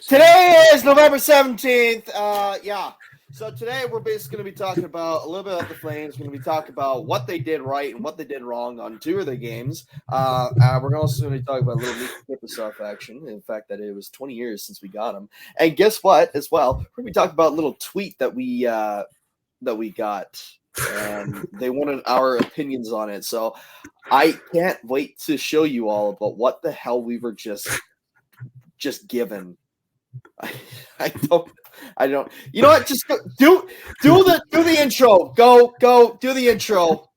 Today is November 17th. Yeah. So today we're basically going to be talking about a little bit of the Flames. We're going to be talking about what they did right and what they did wrong on two of their games. We're also going to be talking about a little Nick Kipper stuff action. In fact, that it was 20 years since we got him. And guess what? As well, we're going to be talking about a little tweet that we got, and they wanted our opinions on it. So I can't wait to show you all about what the hell we were just given. I don't. You know what? Just go, do the intro. Go do the intro.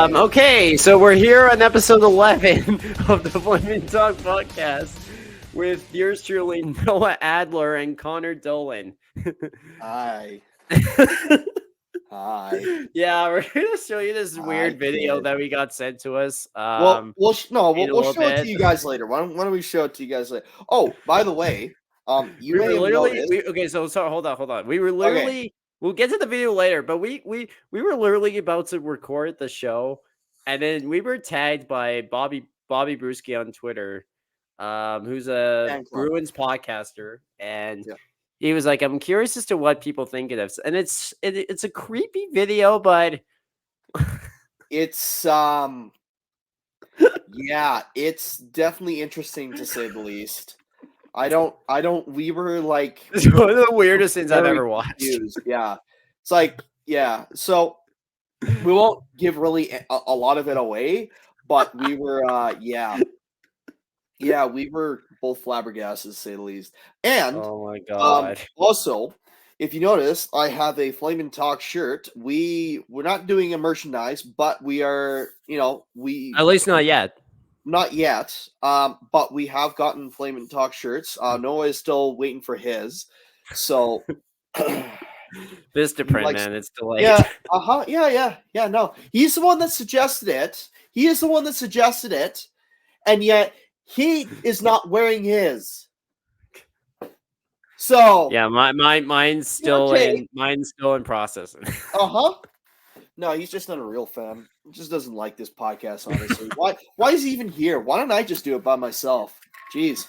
Okay, so we're here on episode 11 of the Flaming Talk podcast with yours truly, Noah Adler and Connor Dolan. Hi. Hi. Yeah, we're gonna show you this weird video that we got sent to us. We'll show it to you guys later. Why don't we show it to you guys later? Oh, by the way, you may have noticed. So hold on. We were literally. Okay. We'll get to the video later, but we were literally about to record the show, and then we were tagged by Bobby Brewski on Twitter, who's a Bruins podcaster, and he was like, "I'm curious as to what people think of this," and it's a creepy video, but it's it's definitely interesting to say the least. We were like, it's one of the weirdest things I've ever watched. Confused. Yeah. It's like, so we won't give really a lot of it away, but we were, we were both flabbergasted to say the least. And, oh my God. Also, if you notice, I have a Flamin' Talk shirt. We're not doing a merchandise, but we are, at least not yet. Not yet, but we have gotten Flamin' Talk shirts. Noah is still waiting for his, so Vista print, man, it's delayed. Yeah. No, he's the one that suggested it. And yet he is not wearing his. So yeah, mine's still in processing. No, he's just not a real fan. He just doesn't like this podcast, honestly. Why is he even here? Why don't I just do it by myself? Jeez.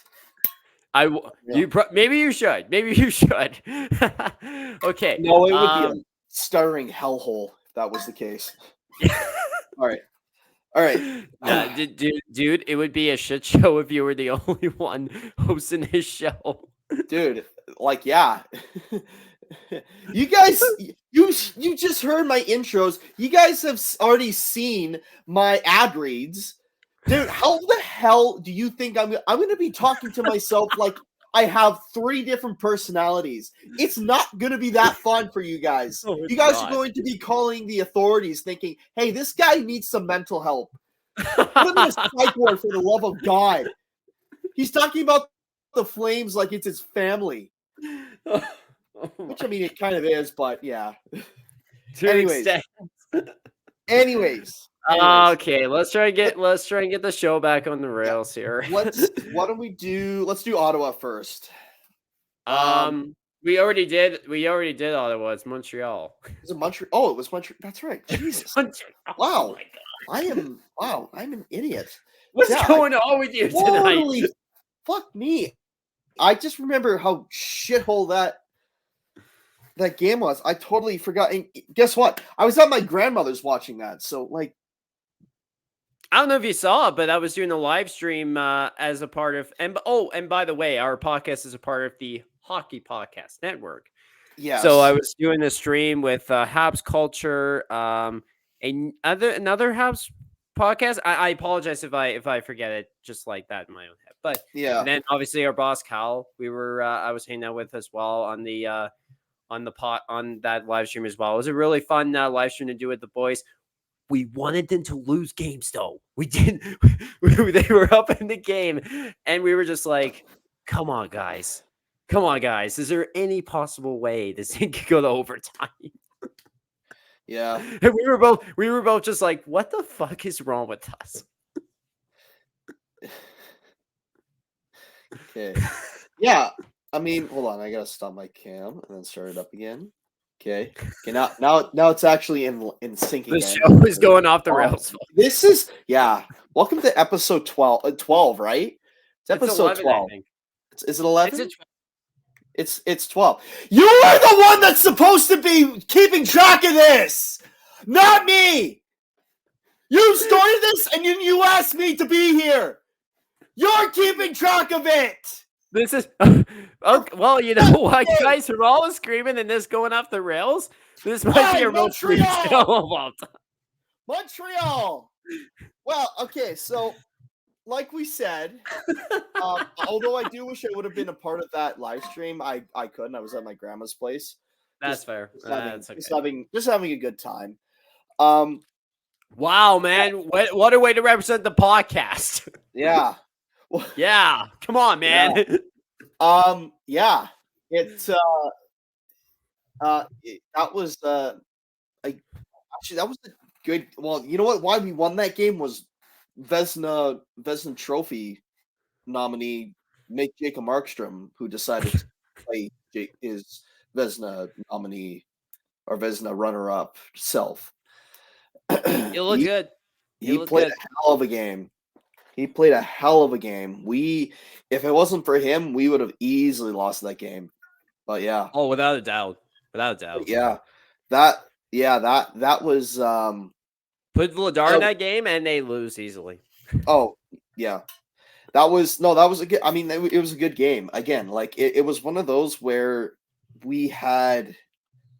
Maybe you should. Okay. No, it would be a stuttering hellhole if that was the case. All right. Dude, it would be a shit show if you were the only one hosting his show. Dude, you guys, you just heard my intros. You guys have already seen my ad reads. Dude, how the hell do you think I'm going to be talking to myself like I have 3 different personalities? It's not going to be that fun for you guys. You guys are going to be calling the authorities thinking, hey, this guy needs some mental help. Put him in a psych ward for the love of God. He's talking about the Flames like it's his family. Which, I mean, it kind of is, but yeah. Anyways. Okay, let's try and get the show back on the rails here. Why don't we do? Let's do Ottawa first. We already did Ottawa. It's Montreal. Is it Montreal? Oh, it was Montreal. That's right. Jesus. Wow. Oh I'm an idiot. What's going on with you tonight? Fuck me. I just remember how shithole that game was. I totally forgot. And guess what? I was at my grandmother's watching that. So, like, I don't know if you saw it, but I was doing a live stream as a part of, and by the way, our podcast is a part of the Hockey Podcast Network. Yeah. So I was doing a stream with Habs Culture, another Habs podcast. I apologize if I forget it just like that in my own head. But yeah. And then obviously our boss Cal, I was hanging out with as well on that live stream as well. It was a really fun live stream to do with the boys. We wanted them to lose games, though. We didn't. They were up in the game, and we were just like, come on, guys. Is there any possible way this thing could go to overtime? Yeah. And we were both just like, what the fuck is wrong with us? Okay. Yeah. I mean, hold on. I gotta stop my cam and then start it up again. Okay. Okay. Now it's actually in sync The again. show is going off the rails. This is Welcome to episode 12. 12, right? It's It's episode 11, I 12. think. Is it 11? It's It's 12. You are the one that's supposed to be keeping track of this, not me. You started this and you asked me to be here. You're keeping track of it. This is okay, well, you know what, guys? We're all screaming and this going off the rails. This might be our most Montreal! show of all time. Montreal. Well, okay, so like we said, although I do wish I would have been a part of that live stream, I couldn't. I was at my grandma's place. That's fair. That's okay. Just having a good time. Wow, man! What a way to represent the podcast. Yeah. Yeah, come on, man. Yeah. That was actually that was a good. Well, you know what? Why we won that game was Vesna Trophy nominee Make Jacob Markstrom, who decided to play his Vesna nominee or Vesna runner-up self. You look good. He played a hell of a game. If it wasn't for him, we would have easily lost that game. But yeah. Oh, without a doubt. Yeah. That was put Vladar in that game and they lose easily. Oh, yeah. That was a good, I mean, it was a good game. Again, like it was one of those where we had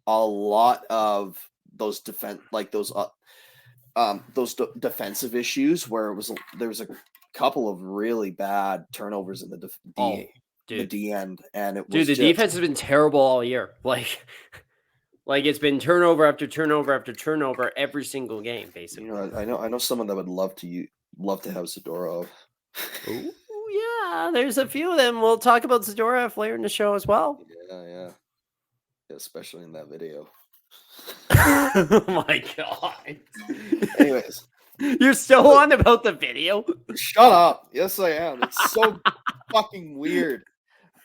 a lot of those defensive issues where there was a couple of really bad turnovers in the D end, and it was the defense has been terrible all year. Like it's been turnover after turnover after turnover every single game, basically. You know, I know someone that would love to have Zadorov. Ooh, yeah, there's a few of them. We'll talk about Zadorov later in the show as well. Yeah, especially in that video. Oh my god. Anyways, you're still on about the video? Shut up. Yes, I am. It's so fucking weird.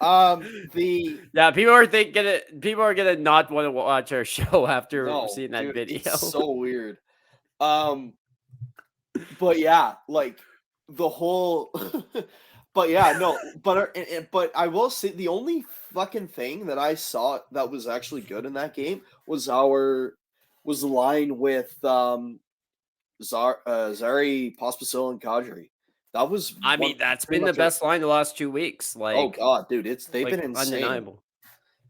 People are gonna not want to watch our show after seeing that video. It's so weird. But yeah, like the whole. But yeah, no. But I will say the only fucking thing that I saw that was actually good in that game was the line with Zari Pospisil and Kadri. That was. I mean, that's been the best line the last 2 weeks. Like, oh god, dude, they've been insane. Undeniable.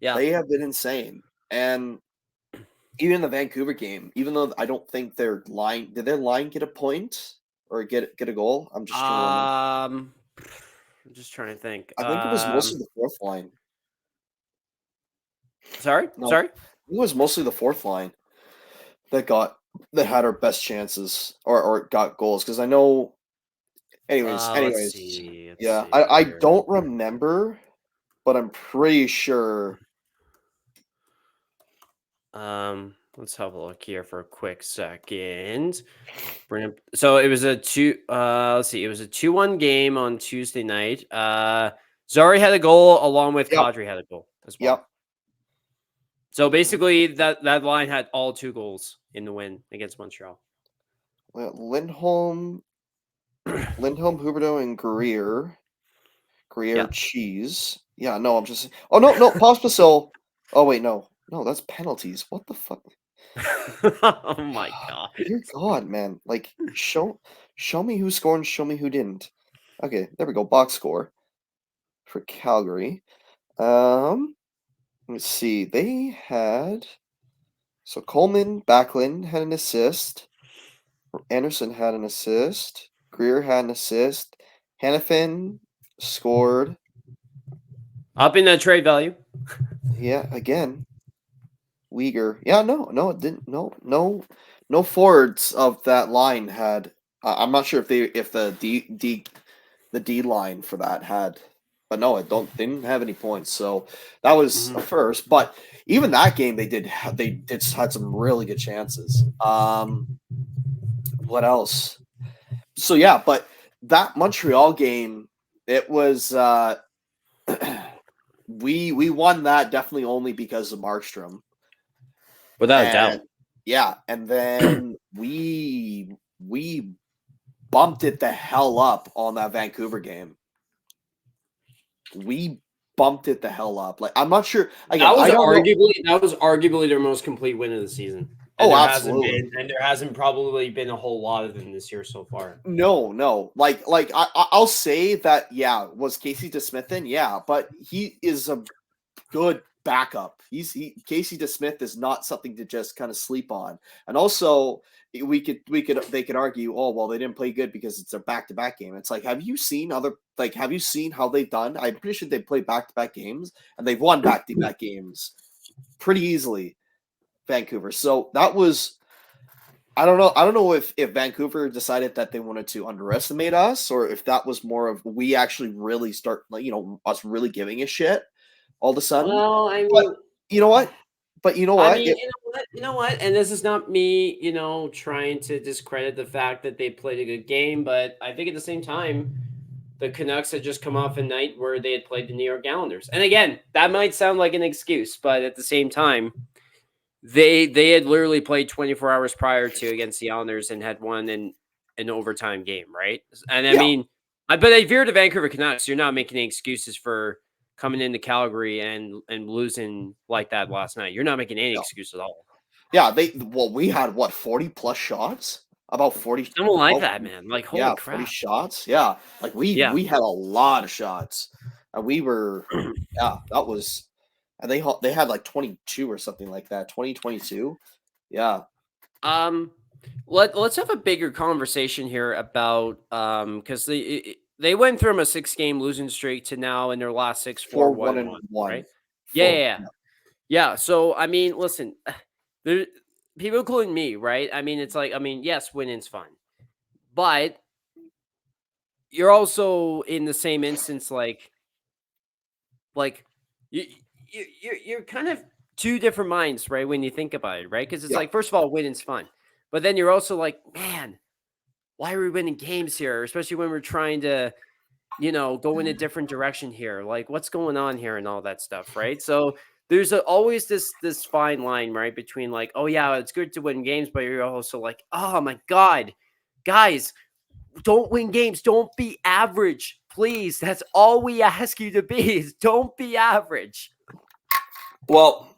Yeah, they have been insane, and even the Vancouver game, even though I don't think did their line get a point or get a goal? I'm just I'm just trying to think. I think it was mostly the fourth line. Sorry. It was mostly the fourth line that had our best chances or got goals, because I know. Anyways, let's see. I don't remember, but I'm pretty sure. Let's have a look here for a quick second. So it was a 2-1 game on Tuesday night. Zari had a goal along with Kadri had a goal as well. Yep. So basically that line had all 2 goals in the win against Montreal. Well, Lindholm, Huberdeau, and Greer, Cheese. Yeah, no, I'm just. Oh no, Pospisil. Oh wait, no, that's penalties. What the fuck? Oh my god! Dear God, man! Like, show me who scored and show me who didn't. Okay, there we go. Box score for Calgary. Let's see. They had Coleman, Backlund had an assist. Anderson had an assist. Greer had an assist. Hannafin scored. Up in that trade value. Yeah, again. Uyghur. Yeah, no, it didn't. No forwards of that line had. I'm not sure if the D line for that had but no, didn't have any points. So that was a first. But even that game, they had some really good chances. What else? So yeah, but that Montreal game, it was we won that definitely only because of Markstrom. Without a doubt. Yeah, and then we bumped it the hell up on that Vancouver game. We bumped it the hell up. Like, I'm not sure. Again, that was arguably their most complete win of the season. And absolutely. There hasn't probably been a whole lot of them this year so far. No. Like I'll say that. Yeah, was Casey DeSmith in? Yeah, but he is a good backup. Casey DeSmith is not something to just kind of sleep on. And also, they could argue, oh well, they didn't play good because it's a back-to-back game. It's like, have you seen how they've done? I'm pretty sure they played back-to-back games and they've won back-to-back games pretty easily, Vancouver. So that was, I don't know if Vancouver decided that they wanted to underestimate us, or if that was more of we actually really start, us really giving a shit all of a sudden. Well, I mean, but you know what? I mean, you know what? And this is not me, trying to discredit the fact that they played a good game, but I think at the same time, the Canucks had just come off a night where they had played the New York Islanders. And again, that might sound like an excuse, but at the same time, they had literally played 24 hours prior to against the Islanders and had won in an overtime game, right? And I mean, but if you're the Vancouver Canucks, you're not making any excuses for coming into Calgary and losing like that last night. You're not making any excuse at all. Yeah, we had 40 plus shots? About 40, something like that, man. Like, holy crap. 40 shots. Yeah. Like we had a lot of shots. And we were that was, and they had like 22 or something like that. 2022. Yeah. Let's have a bigger conversation here about because they went from a 6-game losing streak to now in their last 6 4-1-1, right? Yeah. So I mean, listen, there people including me, right? I mean, it's like, yes, winning's fun, but you're also in the same instance, like you're kind of two different minds, right? When you think about it, right? Because it's like, first of all, winning's fun, but then you're also like, man, why are we winning games here? Especially when we're trying to, go in a different direction here. Like, what's going on here and all that stuff, right? So there's always this fine line, right, between like, oh yeah, it's good to win games, but you're also like, oh my God, guys, don't win games. Don't be average, please. That's all we ask you to be, is don't be average. Well,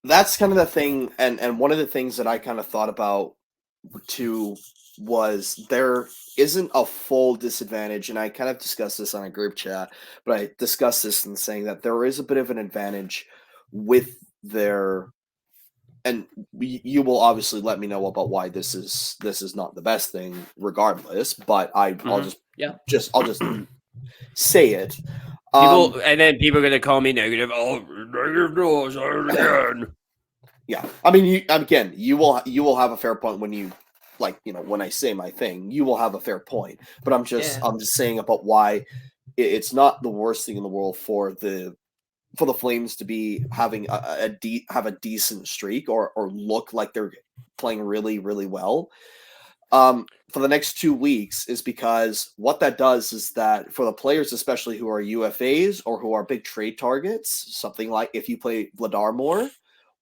that's kind of the thing, and one of the things that I kind of thought about too was there isn't a full disadvantage, and I kind of discussed this on a group chat, but I discussed this in saying that there is a bit of an advantage with their, and you will obviously let me know about why this is not the best thing regardless, but I'll just say it. And then people are going to call me negative. Oh, negative news again. Yeah, I mean, you will have a fair point when you, when I say my thing, you will have a fair point. But I'm just saying about why it's not the worst thing in the world for the Flames to be having have a decent streak or look like they're playing really, really well for the next 2 weeks, is because what that does is that for the players, especially who are UFAs or who are big trade targets, something like if you play Vladar more,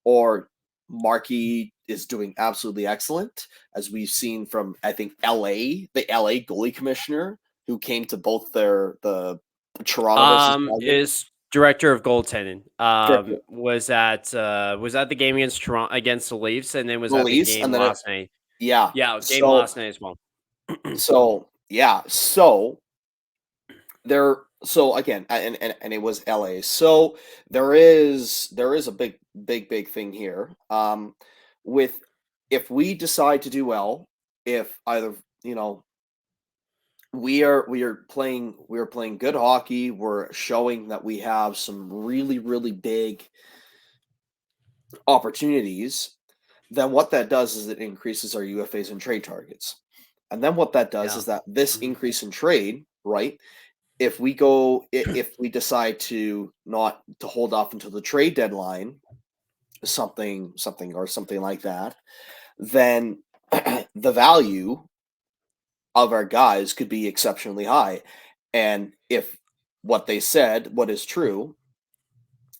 or Markey is doing absolutely excellent, as we've seen from, I think, the LA goalie commissioner, who came to both the Toronto is director of goaltending. Was at the game against Toronto, against the Leafs, and then was at the game last night. Yeah, game last night as well. So there. So again, and it was LA. So there is a big thing here. With, if we decide to do well, if either we are playing good hockey, we're showing that we have some really, really big opportunities, then what that does is it increases our UFAs and trade targets. And then what that does is that this increase in trade, right, if we decide to not to hold off until the trade deadline, something like that, then the value of our guys could be exceptionally high. And if what they said, what is true,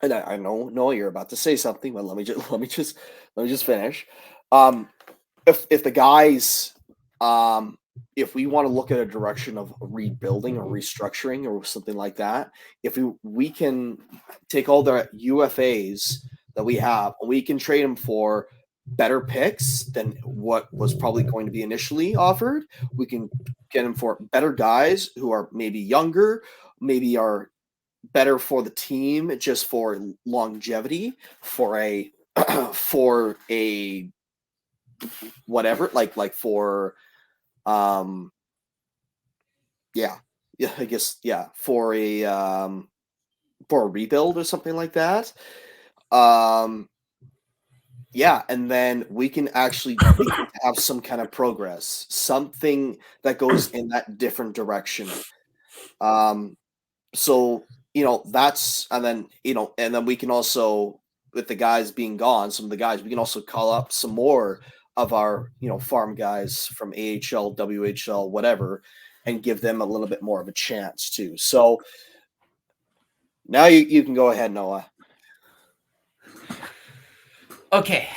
and I know Noah, you're about to say something, but let me just finish. If the guys, if we want to look at a direction of rebuilding or restructuring or something like that, if we can take all the UFAs that we have and we can trade them for better picks than what was probably going to be initially offered, we can get them for better guys who are maybe younger, maybe are better for the team just for longevity, for a for a whatever, like for I guess for a rebuild or something like that. And then we can actually have some kind of progress, something that goes in that different direction. So that's, and then we can also, with the guys being gone, some of the guys, we can also call up some more of our farm guys from AHL, WHL, whatever, and give them a little bit more of a chance too. So now you can go ahead, Noah. Okay.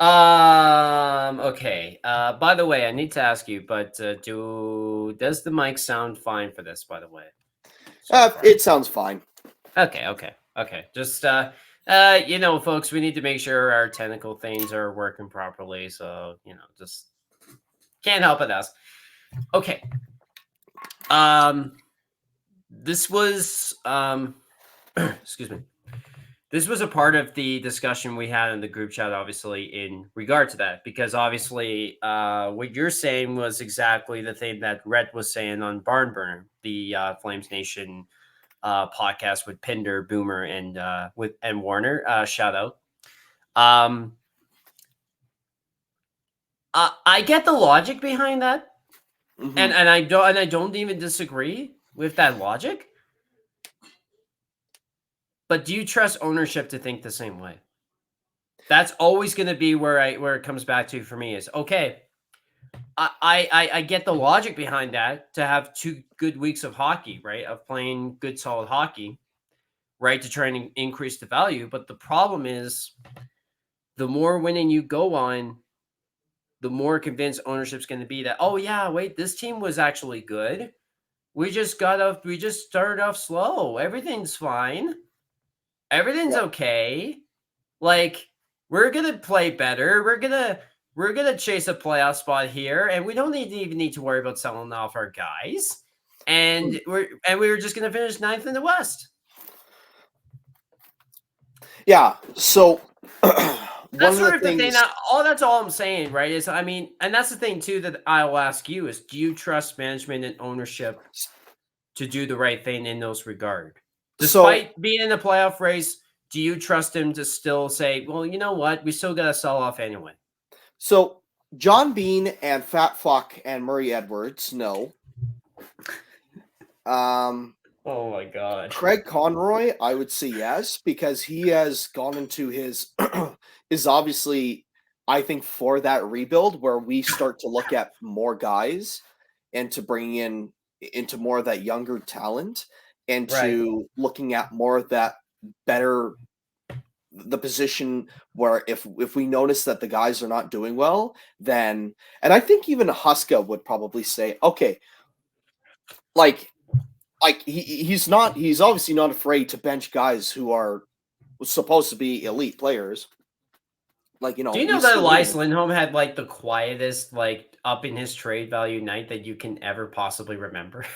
Okay. By the way, I need to ask you, but does the mic sound fine for this, by the way? It sounds fine. Okay. Just folks, we need to make sure our technical things are working properly. So, just can't help but ask. Okay. This was excuse me. This was a part of the discussion we had in the group chat, obviously, in regard to that, because obviously what you're saying was exactly the thing that Red was saying on Barn Burner, the Flames Nation podcast with Pinder, Boomer, and Warner. Shout out. I get the logic behind that, Mm-hmm. and I don't even disagree with that logic. But do you trust ownership to think the same way? That's always going to be where it comes back to for me is, okay, I get the logic behind that, to have 2 good weeks of hockey, right? Of playing good, solid hockey, right? To try and increase the value. But the problem is, the more winning you go on, the more convinced ownership's going to be that, oh yeah, wait, this team was actually good. We just started off slow. Everything's fine. Everything's okay. Like, we're gonna play better. We're gonna chase a playoff spot here, and we don't even need to worry about selling off our guys. And we're just gonna finish 9th in the West. Yeah. So that's sort of the thing. That's all I'm saying, right? Is, I mean, and that's the thing too that I'll ask you is, do you trust management and ownership to do the right thing in those regard, despite being in the playoff race? Do you trust him to still say, well, you know what? We still got to sell off anyway? So John Bean and Fat Fuck and Murray Edwards, no. Oh my God. Craig Conroy, I would say yes, because he has gone into his is obviously, I think, for that rebuild where we start to look at more guys and to bring in into more of that younger talent and to looking at more of that better, the position where if we notice that the guys are not doing well, then, and I think even Huska would probably say, okay, like he's obviously not afraid to bench guys who are supposed to be elite players. Like, do you know that Elias Lindholm had like the quietest, like, up in his trade value night that you can ever possibly remember?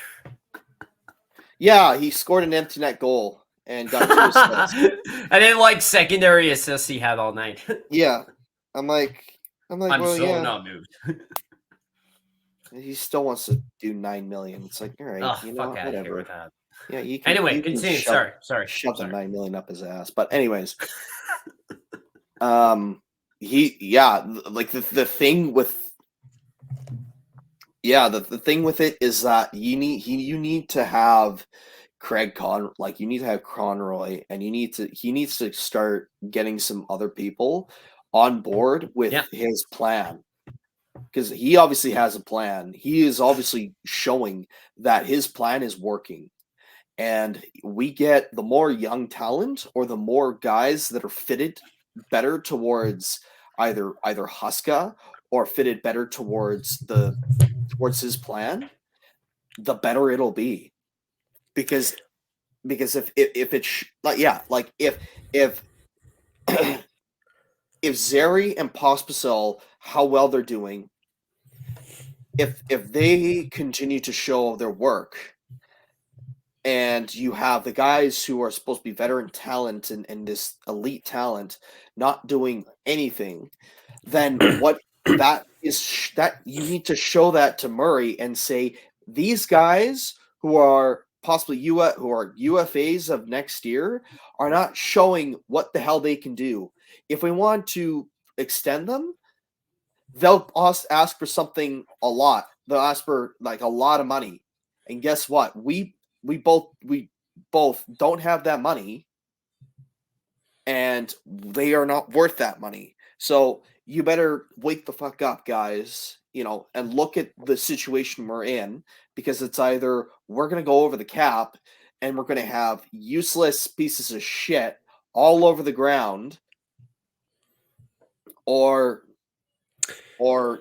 Yeah, he scored an empty net goal and got 2 assists. And then, like, secondary assists he had all night. Yeah. I'm like, I'm well, so not moved. He still wants to do $9 million. It's like, all right, you know, whatever. With that. Yeah, you can. Anyway, continue. Sorry. Shove the $9 million up his ass. But anyways, like the thing with, Yeah, the thing with it is that you need to have you need to have Conroy, and he needs to start getting some other people on board with his plan, because he obviously has a plan. He is obviously showing that his plan is working, and we get the more young talent or the more guys that are fitted better towards either Huska or fitted better towards his plan, the better it'll be. Because if it's like if if Zeri and Pospisil, how well they're doing, if they continue to show their work, and you have the guys who are supposed to be veteran talent and this elite talent not doing anything, then what that is that you need to show that to Murray and say, these guys who are possibly who are UFAs of next year are not showing what the hell they can do. If we want to extend them, they'll ask for something a lot. They'll ask for like a lot of money. And guess what? We both don't have that money, and they are not worth that money. So you better wake the fuck up, guys, and look at the situation we're in, because it's either we're going to go over the cap and we're going to have useless pieces of shit all over the ground, or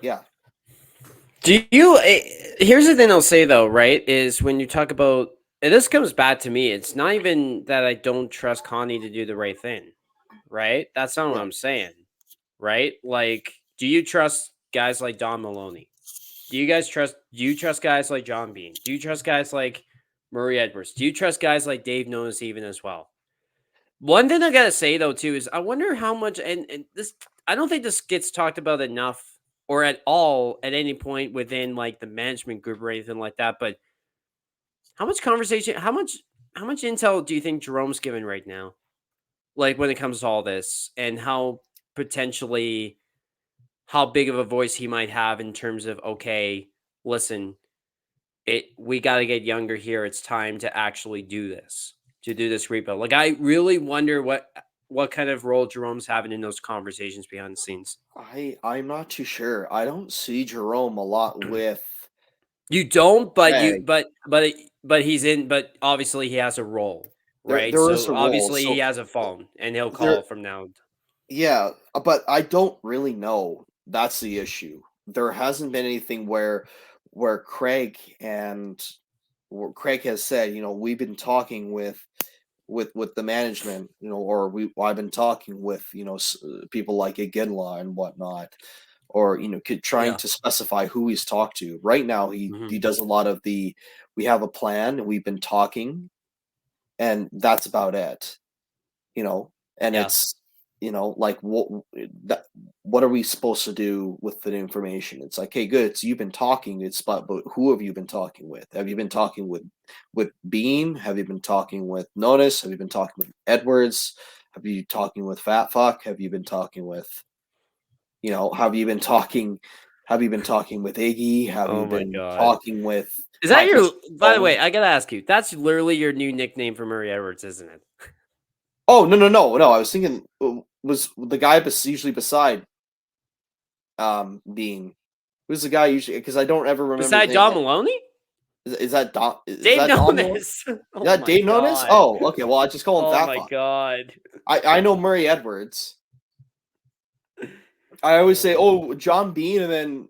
yeah. Do you? Here's the thing I'll say though, right? Is when you talk about, and this comes back to me, it's not even that I don't trust Connie to do the right thing, right? That's not what I'm saying, right? Like, do you trust guys like Don Maloney? Do you trust guys like John Bean? Do you trust guys like Murray Edwards? Do you trust guys like Dave Nonis even as well? One thing I gotta say though too is I wonder how much, and this, I don't think this gets talked about enough or at all at any point within like the management group or anything like that. But how much conversation, how much intel do you think Jerome's given right now? Like when it comes to all this, and how potentially how big of a voice he might have in terms of, okay, listen, we got to get younger here. It's time to actually do this, to do this rebuild. Like, I really wonder what kind of role Jerome's having in those conversations behind the scenes. I'm not too sure. I don't see Jerome a lot with. You don't, but Craig. but he's in. But obviously, he has a role, right? There is a role, obviously, so he has a phone, and he'll call from now. Yeah, but I don't really know. That's the issue. There hasn't been anything where Craig has said, we've been talking with the management, or I've been talking with, people like Iginla and whatnot, or trying to specify who he's talked to. Right now, he does a lot of we have a plan, we've been talking, and that's about it. And it's like what are we supposed to do with the information? It's like, hey, good, so you've been talking, but who have you been talking with? Have you been talking with Bean? Have you been talking with Notice? Have you been talking with Edwards? Have you talking with Fat Fuck? Have you been talking with have you been talking with Iggy? Have you been talking with Is that your, by the way, I gotta ask you, that's literally your new nickname for Murray Edwards, isn't it? Oh, no. I was thinking, was the guy usually beside Bean? Who's the guy usually? Because I don't ever remember. Beside Don Maloney? Is that Don? Dave Nonis. Is that Dave Nonis? Oh, okay. Well, I just call him Fat Fuck. Oh my god. I know Murray Edwards. I always say, oh, John Bean, and then.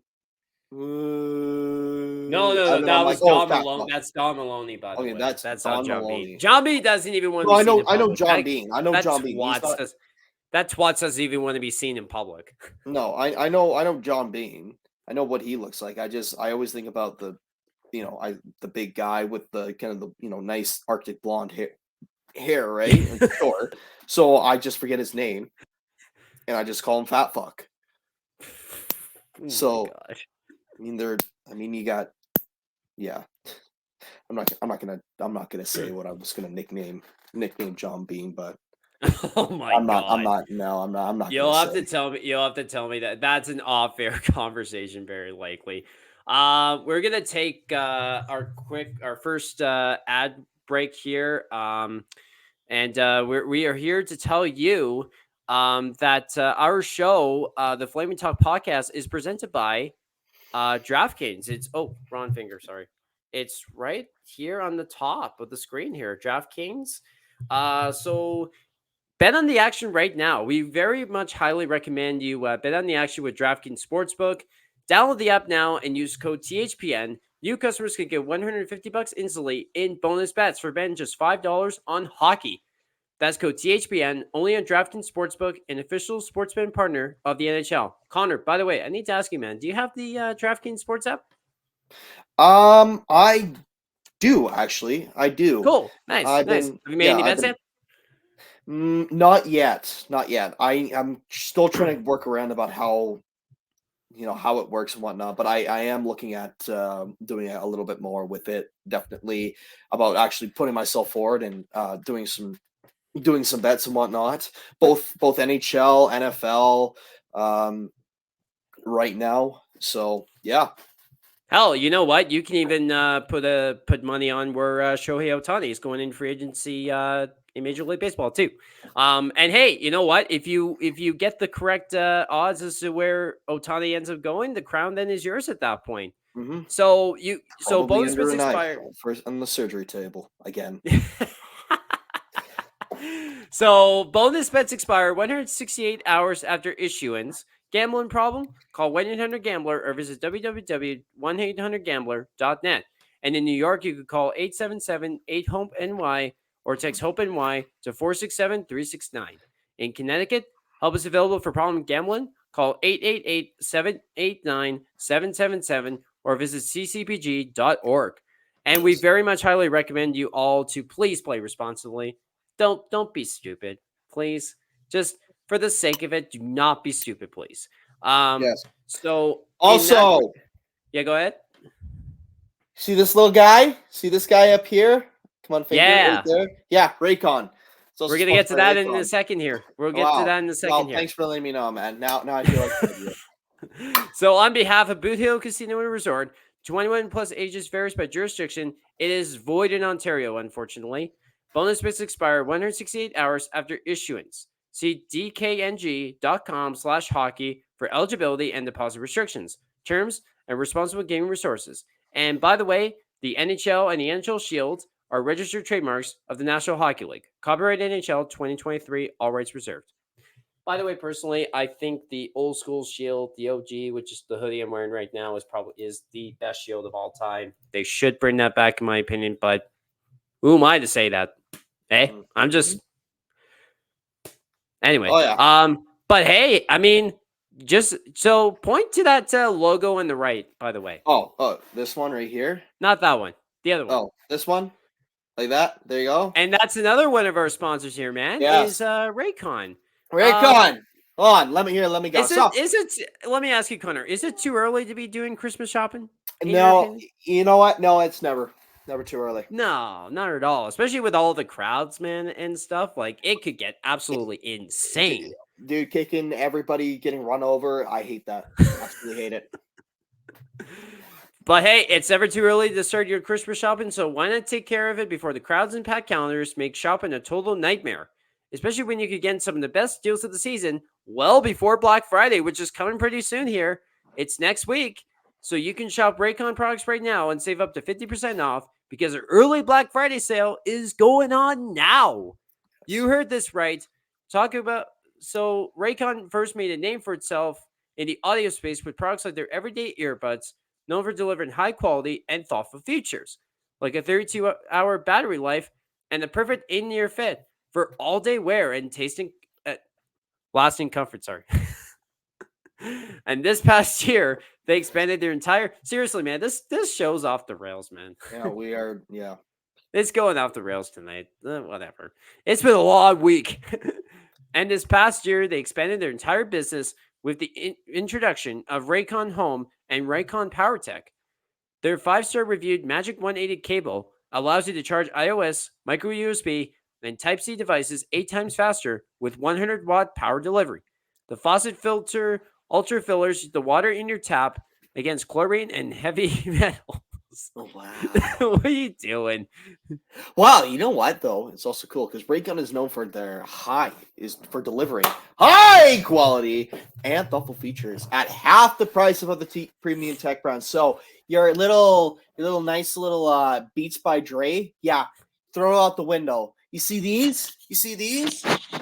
No, that was Don Maloney. That's Don Maloney, by the way. That's not John Bean. John Bean doesn't even want to be seen in public. I know John Bean. I know John Bean. That twat doesn't even want to be seen in public. No, I know John Bean. I know what he looks like. I always think about the big guy with the kind of the nice Arctic blonde hair, right? And short. So I just forget his name, and I just call him Fat Fuck. So. You got, yeah. I'm not gonna say what I was gonna nickname John Bean, but oh my god, I'm not. You'll have to tell me that that's an off-air conversation, very likely. We're gonna take our first ad break here. And we are here to tell you that our show, the Flaming Talk podcast, is presented by DraftKings. It's wrong finger, sorry. It's right here on the top of the screen here, DraftKings. So bet on the action right now. We very much highly recommend you bet on the action with DraftKings Sportsbook. Download the app now and use code THPN. New customers can get $150 instantly in bonus bets for betting just $5 on hockey. That's code THPN, only on DraftKings Sportsbook, an official sports betting partner of the NHL. Connor, by the way, I need to ask you, man, do you have the DraftKings Sports app? I do, actually. I do. Cool. Nice. Have you made any bets yet? Not yet. I'm still trying to work around about how it works and whatnot, but I am looking at doing a little bit more with it. Definitely about actually putting myself forward and doing some bets and whatnot. Both NHL, NFL, right now. So yeah. Hell, you know what? You can even put money on where Shohei Ohtani is going in free agency in Major League Baseball too. And hey, you know what? If you get the correct odds as to where Ohtani ends up going, the crown then is yours at that point. Mm-hmm. So Probably bonus bets expire first on the surgery table again. So bonus bets expire 168 hours after issuance. Gambling problem? Call 1-800-GAMBLER or visit www.1800gambler.net. And in New York, you could call 877-8-HOPE-NY or text HOPE-NY to 467-369. In Connecticut, help is available for problem gambling. Call 888-789-777 or visit ccpg.org. And we very much highly recommend you all to please play responsibly. Don't be stupid, please. Just for the sake of it, do not be stupid, please. Yes. So also, go ahead. See this little guy? See this guy up here? Come on, finger. Yeah. Right there. Yeah, Raycon. So we're gonna get to that in a second here. We'll get to that in a second here. Thanks for letting me know, man. Now I feel like. So on behalf of Boot Hill Casino and Resort, 21 plus ages varies by jurisdiction. It is void in Ontario, unfortunately. Bonus bets expire 168 hours after issuance. See dkng.com/hockey for eligibility and deposit restrictions, terms, and responsible gaming resources. And by the way, the NHL and the NHL Shield are registered trademarks of the National Hockey League. Copyright NHL 2023, all rights reserved. By the way, personally, I think the old school Shield, the OG, which is the hoodie I'm wearing right now, is the best Shield of all time. They should bring that back, in my opinion, but who am I to say that? Hey, I'm just anyway. Oh, yeah. But hey, I mean, just so point to that logo on the right. By the way. Oh, this one right here. Not that one. The other one. Oh, this one, like that. There you go. And that's another one of our sponsors here, man. Yes. Is Raycon. Raycon. Hold on. Let me go. Is it? Let me ask you, Connor. Is it too early to be doing Christmas shopping? No. You know what? No, it's never too early. No, not at all. Especially with all the crowds, man, and stuff. Like, it could get absolutely insane. Dude, kicking everybody, getting run over. I hate that. Absolutely hate it. But hey, it's never too early to start your Christmas shopping, so why not take care of it before the crowds and packed calendars make shopping a total nightmare? Especially when you could get some of the best deals of the season well before Black Friday, which is coming pretty soon here. It's next week. So you can shop Raycon products right now and save up to 50% off because their early Black Friday sale is going on now. You heard this right. So Raycon first made a name for itself in the audio space with products like their everyday earbuds, known for delivering high quality and thoughtful features, like a 32-hour battery life and the perfect in-ear fit for all-day wear and lasting comfort. Sorry. And this past year, they expanded their entire. Seriously, man, this show's off the rails, man. Yeah, we are. Yeah, it's going off the rails tonight. Whatever. It's been a long week. And this past year, they expanded their entire business with the introduction of Raycon Home and Raycon PowerTech. Their 5-star reviewed Magic 180 cable allows you to charge iOS, micro USB, and Type-C devices 8 times faster with 100-watt power delivery. The faucet filter ultra fillers the water in your tap against chlorine and heavy metals. Oh, wow. What are you doing? Wow, you know what though? It's also cool because Raygun is known for delivering high quality and thoughtful features at half the price of other premium tech brands. So your little nice little Beats by Dre, yeah, throw it out the window. You see these?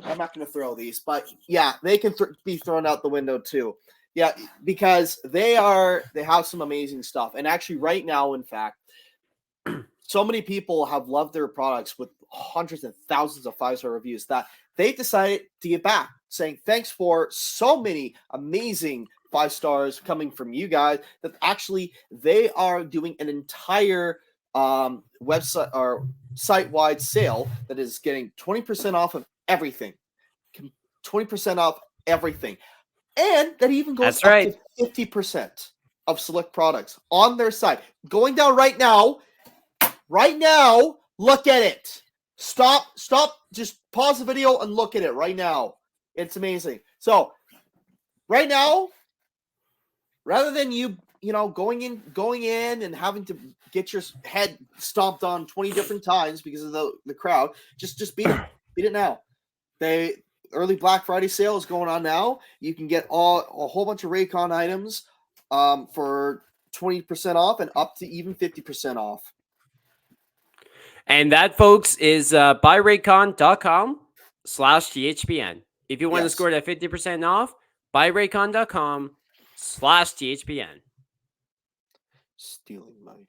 I'm not going to throw these, but yeah, they can be thrown out the window too. Yeah, because they have some amazing stuff. And actually right now, in fact, so many people have loved their products with hundreds and thousands of 5-star reviews that they decided to give back, saying thanks for so many amazing 5 stars coming from you guys that actually they are doing an entire website or site-wide sale that is getting 20% off of everything. 20% off everything. And that even goes up to 50% of select products on their site. Going down right now, look at it. Stop, just pause the video and look at it right now. It's amazing. So, right now, rather than you going in and having to get your head stomped on 20 different times because of the crowd, just beat it now. Early Black Friday sale is going on now. You can get a whole bunch of Raycon items for 20% off and up to even 50% off. And that, folks, is buyraycon.com/THPN. If you want to score that 50% off, buyraycon.com/THPN. Stealing money.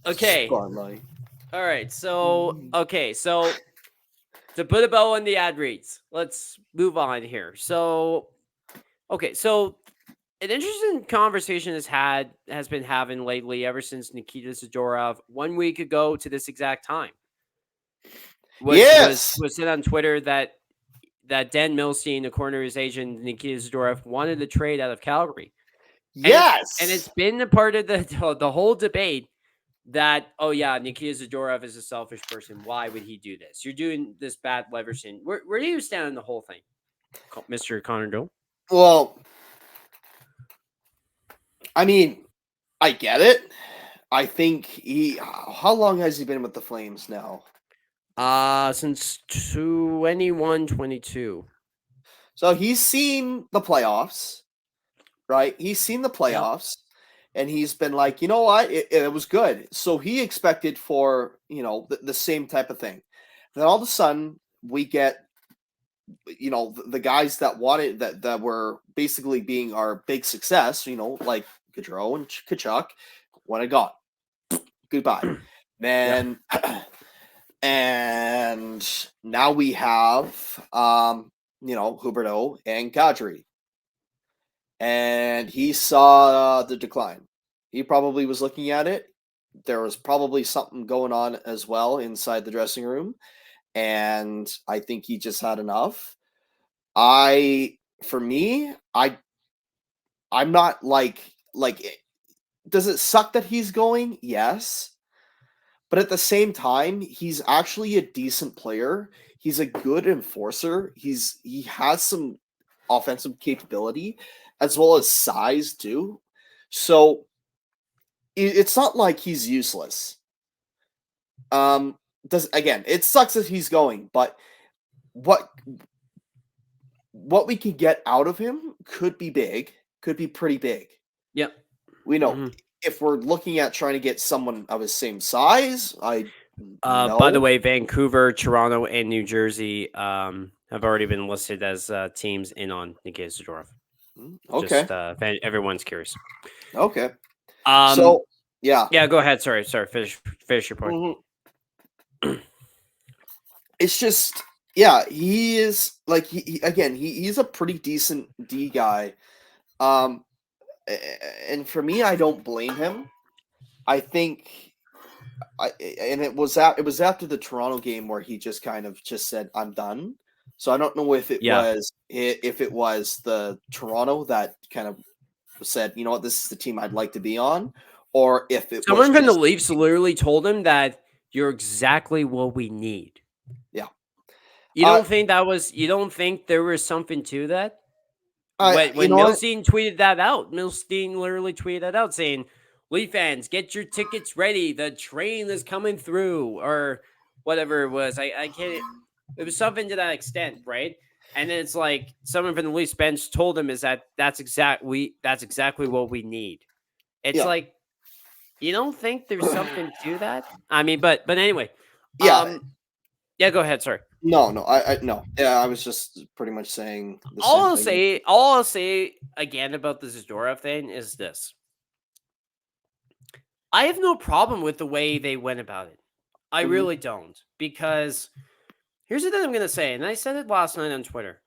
Okay. Spotlight. All right. So to put a bow on the ad reads, let's move on here. So an interesting conversation has been having lately ever since Nikita Zadorov 1 week ago to this exact time. Was said on Twitter that Dan Milstein, the Corners agent, Nikita Zadorov, wanted to trade out of Calgary. And it's been a part of the whole debate that, oh yeah, Nikita Zadorov is a selfish person. Why would he do this? You're doing this bad leveraging. Where do you stand on the whole thing, Mr. Connor Doe? Well, I mean, I get it. I think how long has he been with the Flames now? Since 21-22. So he's seen the playoffs, right? He's seen the playoffs, and he's been like, you know what? It was good. So he expected for, the same type of thing. Then all of a sudden, we get, the guys that wanted, that were basically being our big success, like Gaudreau and Tkachuk, when it gone. Goodbye. Then, and now we have, Huberdeau and Kadri. And he saw the decline. He probably was looking at it. There was probably something going on as well inside the dressing room. And I think he just had enough. I'm not like, does it suck that he's going? Yes. But at the same time, he's actually a decent player. He's a good enforcer. He has some offensive capability as well as size too. So it's not like he's useless. It sucks that he's going, but what we could get out of him could be big, could be pretty big. Yep. We know if we're looking at trying to get someone of his same size, by the way, Vancouver, Toronto, and New Jersey have already been listed as teams in on Nikita Zadorov. Okay. Just, everyone's curious. Okay. Go ahead. Sorry. Finish your point. It's just, he is like he's a pretty decent D guy. And for me, I don't blame him. I think it was after the Toronto game where he just kind of just said, "I'm done." So I don't know if it was the Toronto that kind of said, "You know what, this is the team I'd like to be on," or if it someone from the Leafs literally told him that you're exactly what we need. Yeah. You don't think there was something to that? when Milstein tweeted that out, Milstein literally tweeted that out saying, Leaf fans, get your tickets ready. The train is coming through, or whatever it was. I can't. It was something to that extent, right? And then it's like someone from the Leafs bench told him that's exactly what we need. It's like, you don't think there's something to that? I mean, but anyway. Yeah. Go ahead. Sorry. No. No. Yeah, I was just pretty much saying the all same thing. All I'll say again about the Zadorov thing is this. I have no problem with the way they went about it. I really don't. Because here's the thing I'm going to say, and I said it last night on Twitter,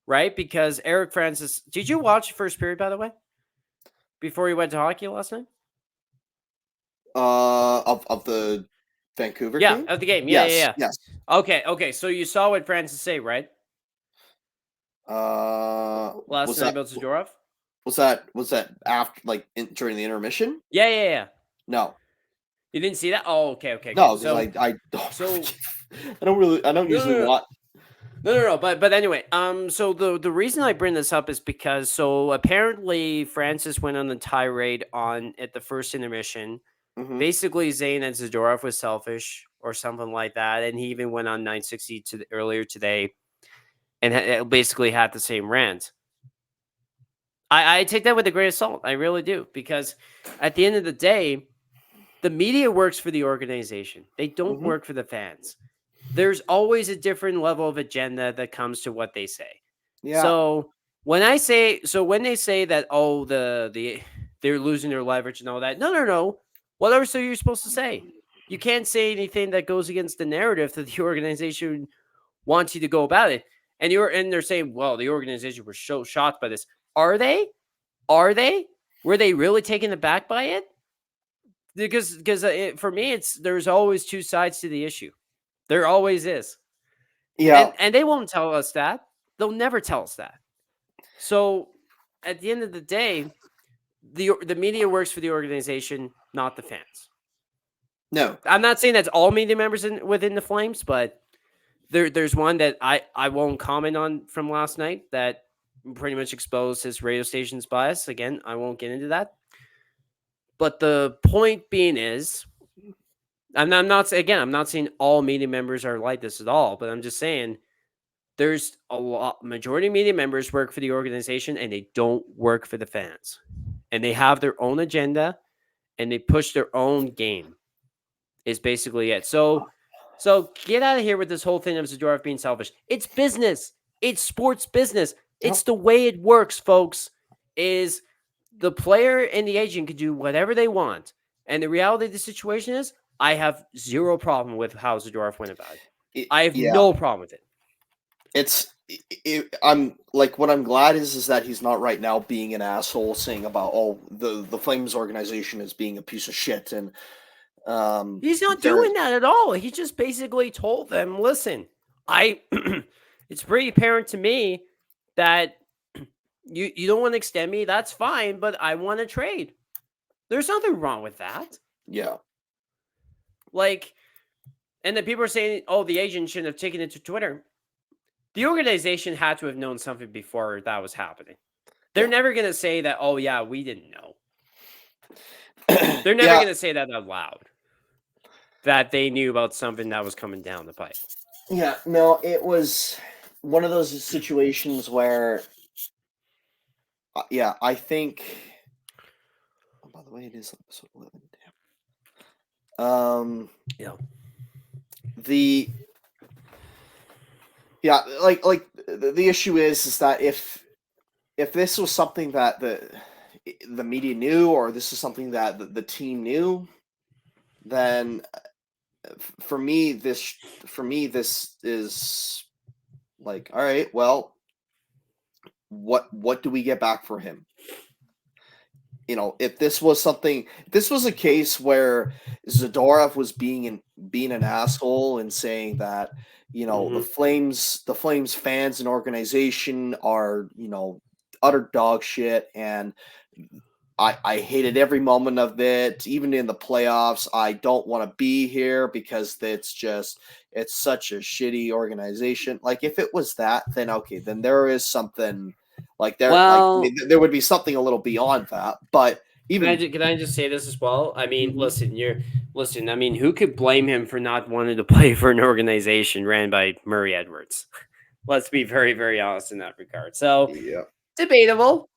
right? Because Eric Francis, did you watch the first period, by the way? Before you went to hockey last night? Of the Vancouver game? Yeah, of the game. Yes. Okay. So you saw what Francis say, right? Last night about Zadorov? Was that after, during the intermission? Yeah. No. You didn't see that? Oh, okay. No, so I don't usually watch. No. But anyway, so the reason I bring this up is because apparently Francis went on the tirade at the first intermission, basically saying that Zadorov was selfish or something like that, and he even went on 960 earlier today, and basically had the same rant. I take that with a grain of salt. I really do, because at the end of the day, the media works for the organization. They don't work for the fans. There's always a different level of agenda that comes to what they say. Yeah. So when they say that, they're losing their leverage and all that. No. What else are you supposed to say? You can't say anything that goes against the narrative that the organization wants you to go about it. And they're saying, well, the organization was so shocked by this. Are they? Were they really taken aback by it? Because for me, there's always two sides to the issue. There always is. Yeah. And they won't tell us that. They'll never tell us that. So at the end of the day, the media works for the organization, not the fans. No. I'm not saying that's all media members within the Flames, but there's one that I won't comment on from last night that pretty much exposed his radio station's bias. Again, I won't get into that. But the point being is, I'm not saying all media members are like this at all, but I'm just saying there's majority of media members work for the organization and they don't work for the fans. And they have their own agenda and they push their own game is basically it. So get out of here with this whole thing of Zadorov being selfish. It's business. It's sports business. It's the way it works, folks, is the player and the agent can do whatever they want. And the reality of the situation is I have zero problem with how Zadorov went about it. I have no problem with it. What I'm glad is that he's not right now being an asshole saying about, the Flames organization is being a piece of shit. And he's not doing that at all. He just basically told them, listen, it's pretty apparent to me that you don't want to extend me. That's fine, but I want to trade. There's nothing wrong with that. Yeah. And then people are saying, the agent shouldn't have taken it to Twitter. The organization had to have known something before that was happening. They're never going to say that, we didn't know. They're never going to say that out loud. That they knew about something that was coming down the pipe. Yeah, no, it was one of those situations where, I think. Oh, by the way, it is episode 11. Damn. The issue is that if this was something that the media knew, or this is something that the team knew, then for me this is like, all right, well, what do we get back for him? If this was a case where Zadorov was being an asshole and saying that, the Flames fans and organization are, utter dog shit, and I hated every moment of it, even in the playoffs. I don't want to be here because it's such a shitty organization. Like, if it was that, then okay, then there is something Like there, Well, there would be something a little beyond that. But even can I just say this as well? I mean, listen. I mean, who could blame him for not wanting to play for an organization ran by Murray Edwards? Let's be very, very honest in that regard. So, yeah. debatable.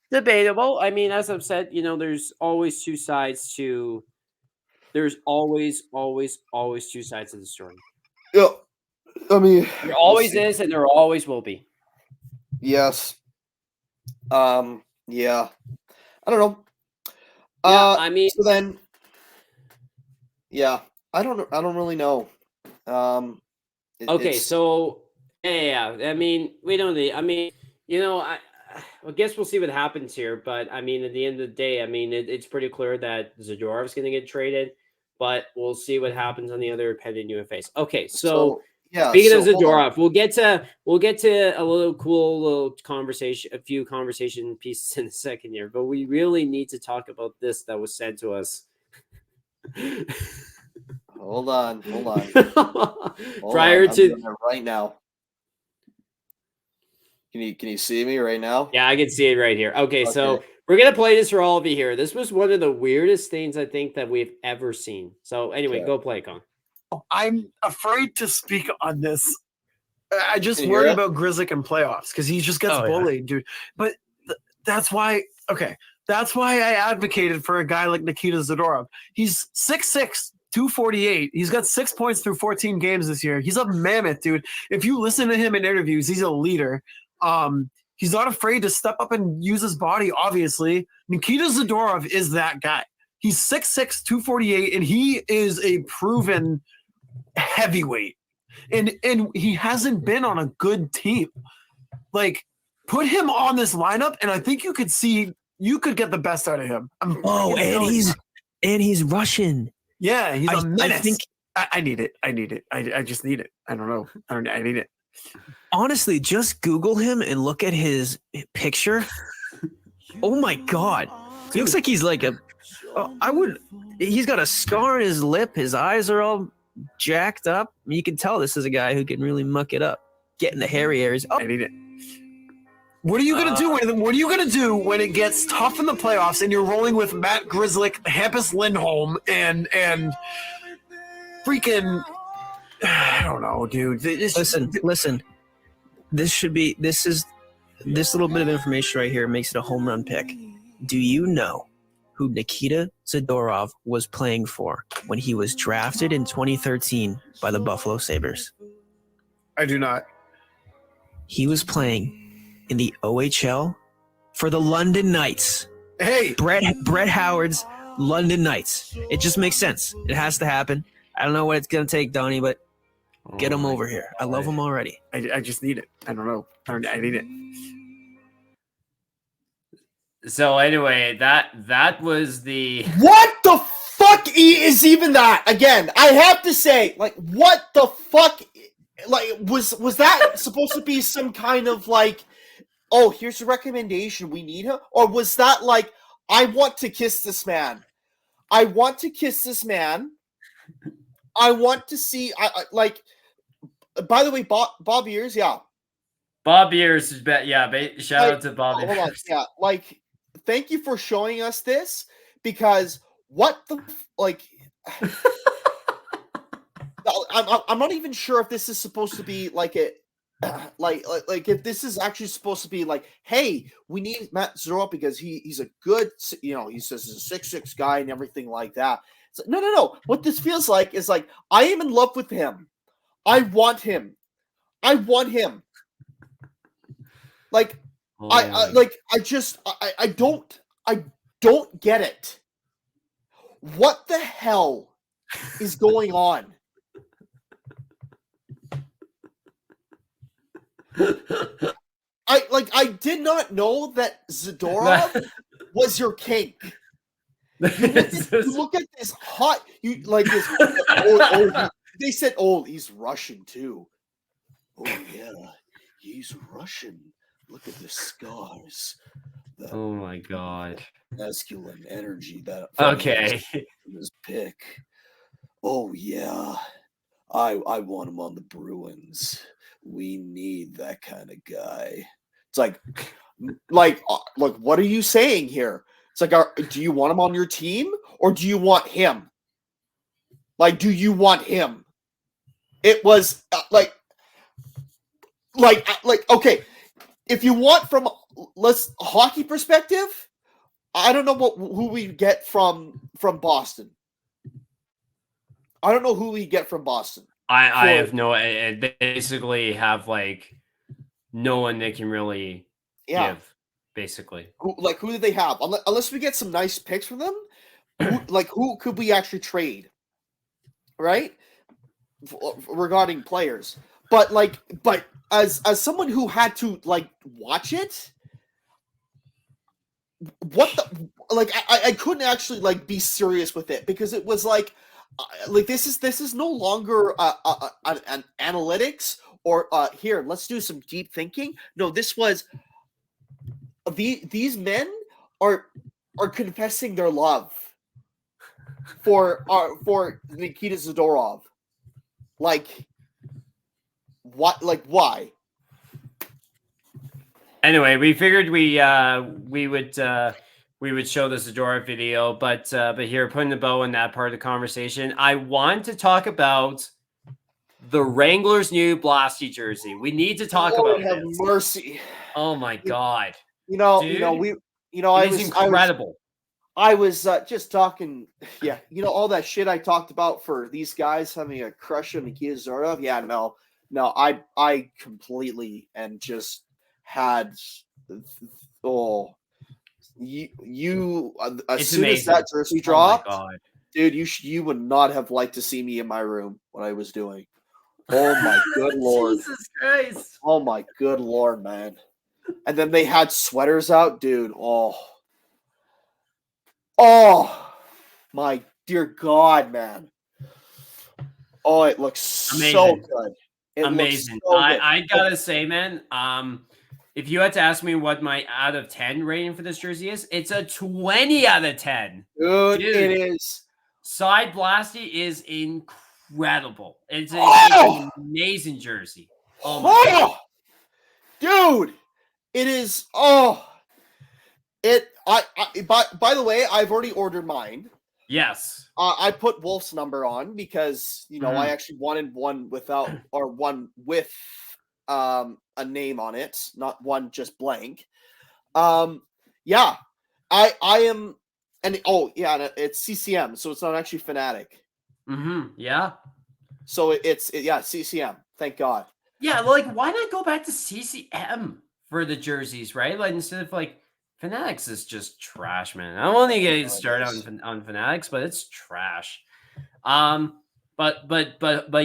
I mean, as I've said, there's always two sides to. There's always two sides of the story. Yeah. I mean, There always is, and there always will be. Yes. Yeah. I don't know. I mean, so then, yeah, I don't really know. Okay, so yeah. I mean, we don't need. I mean, I guess we'll see what happens here. But I mean, at the end of the day, I mean, it's pretty clear that Zadorov's going to get traded. But we'll see what happens on the other pending UFAs. Okay, so yeah. Speaking of Zadorov, we'll get to a little conversation, a few conversation pieces in a second here. But we really need to talk about this that was sent to us. Hold on. Prior to right now. Can you see me right now? Yeah, I can see it right here. Okay, so we're gonna play this for all of you here. This was one of the weirdest things I think that we've ever seen. So anyway, go play, Con. I'm afraid to speak on this. I just worry about Grzelcyk in playoffs because he just gets bullied, dude. But that's why. Okay, that's why I advocated for a guy like Nikita Zadorov. He's 6'6", 248. He's got 6 points through 14 games this year. He's a mammoth, dude. If you listen to him in interviews, he's a leader. He's not afraid to step up and use his body, obviously. Nikita Zadorov is that guy. He's 6'6", 248, and he is a proven heavyweight. And he hasn't been on a good team. Like, put him on this lineup, and I think you could get the best out of him. And he's Russian. Yeah, he's a menace. I need it. I just need it. I don't know. I need it. Honestly, just Google him and look at his picture. Oh my God. He looks like he's like he's got a scar on his lip. His eyes are all jacked up. You can tell this is a guy who can really muck it up. Getting the hairy areas. I need it. What are you gonna do when it gets tough in the playoffs and you're rolling with Matt Grzelcyk, Hampus Lindholm, and freaking I don't know, dude. Listen. This little bit of information right here makes it a home run pick. Do you know who Nikita Zadorov was playing for when he was drafted in 2013 by the Buffalo Sabres? I do not. He was playing in the OHL for the London Knights. Hey, Brett Howard's London Knights. It just makes sense. It has to happen. I don't know what it's gonna take, Donnie, but get him over here. I love him already. I just need it. I don't know. I need it. So anyway, that was the What the fuck is even that? Again, I have to say, like, what the fuck? Like, was that supposed to be some kind of like, oh, here's a recommendation, we need him? Or was that like, I want to kiss this man. I want to kiss this man. I want to see, I like, by the way, Bob Ears, yeah. Bob Ears is shout out to Bob Ears. Hold on, yeah, like, thank you for showing us this, because what the, like, I'm not even sure if this is supposed to be like a, like if this is actually supposed to be like, hey, we need Matt Zadorov because he's a good, he says he's a 6'6" guy and everything like that. So, no. What this feels like is like, I am in love with him. I want him. Like, I don't get it. What the hell is going on? I did not know that Zadorov was your kink. You look at this hot, they said, oh, he's Russian too. Oh yeah, he's Russian. Look at the scars. Oh my God. Masculine energy that his pick. Oh yeah. I want him on the Bruins. We need that kind of guy. It's like, Like, what are you saying here? It's like, do you want him on your team or do you want him? Like, do you want him? It was okay. If you want from hockey perspective, I don't know who we get from Boston. I don't know who we get from Boston. I have no. They basically have like no one they can really give. Basically, who do they have? Unless we get some nice picks from them, who could we actually trade? Right, regarding players, but as someone who had to watch it, I couldn't actually be serious with it because it was this is no longer an analytics or here let's do some deep thinking. No, this was these men are confessing their love for Nikita Zadorov. Why? Anyway, we figured we would show the Zadorov video, but here, putting the bow in that part of the conversation, I want to talk about the Wranglers' new Blasty jersey. We need to talk about have this. Mercy. Oh my god! Dude, it's incredible. I was just talking, all that shit I talked about for these guys having a crush on Nikita Zadorov. Yeah, no, I completely and just had you as soon as that jersey dropped, dude, you would not have liked to see me in my room what I was doing. Oh my good lord. Jesus Christ. Oh my good lord, man. And then they had sweaters out, dude. Oh my dear God, man. Oh, it looks so good. Amazing. So good. I gotta say, man, if you had to ask me what my out of 10 rating for this jersey is, it's a 20 out of 10. Dude, it is. Side Blasty is incredible. It's an amazing jersey. Oh my God. Dude, it is. By the way, I've already ordered mine. Yes. I put Wolf's number on because I actually wanted one without or one with a name on it, not one just blank. I am, and it's CCM, so it's not actually Fanatic. Yeah. So it's CCM. Thank God. Yeah, why not go back to CCM for the jerseys, right? Instead of Fanatics is just trash, man. I don't want to get started on Fanatics, but it's trash. But